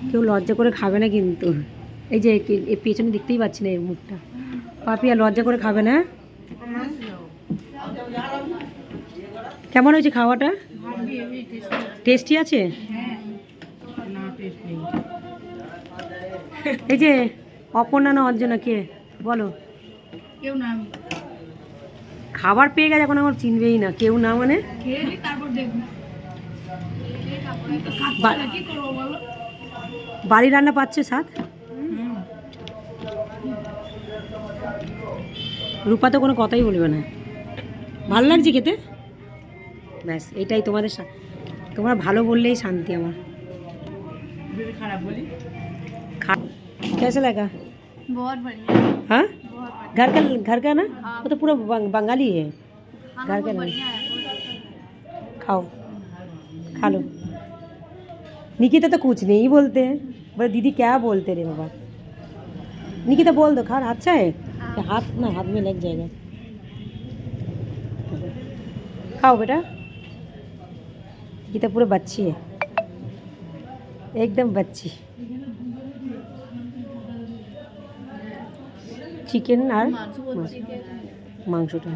কেউ লজ্জা করে খাবে না কিন্তু। এই যে পেছনে দেখতেই পাচ্ছি না এর মুখটা। পাপি আর লজ্জা করে খাবে না। কেমন হয়েছে খাওয়াটা? টেস্টি আছে? এই যে অপর্ণা না অর্জনা কে বলো? কেউ না। খাবার পেয়ে গেছে, এখন আমার চিনবেই না। কেউ না মানে বাড়ি রান্না পাচ্ছে স্বাদ। রূপা তো কোনো কথাই বলবে না। ভালো লাগছে খেতে। ব্যাস এটাই তোমাদের, তোমরা ভালো বললেই শান্তি আমার। খারাপ বলি कैसा लगा? बहुत बढ़िया। हाँ, घर का ना, वो तो पूरा बंगाली है। घर का नहीं। खाओ, खा लो। निकिता तो कुछ नहीं बोलते हैं, बोले दीदी क्या बोलते रे बाबा। निकिता बोल दो, खाना अच्छा है। हाथ ना हाथ में लग जाएगा। खाओ बेटा। निकिता पूरा बच्ची है, एकदम बच्ची। চিকেন আর মাংসটা।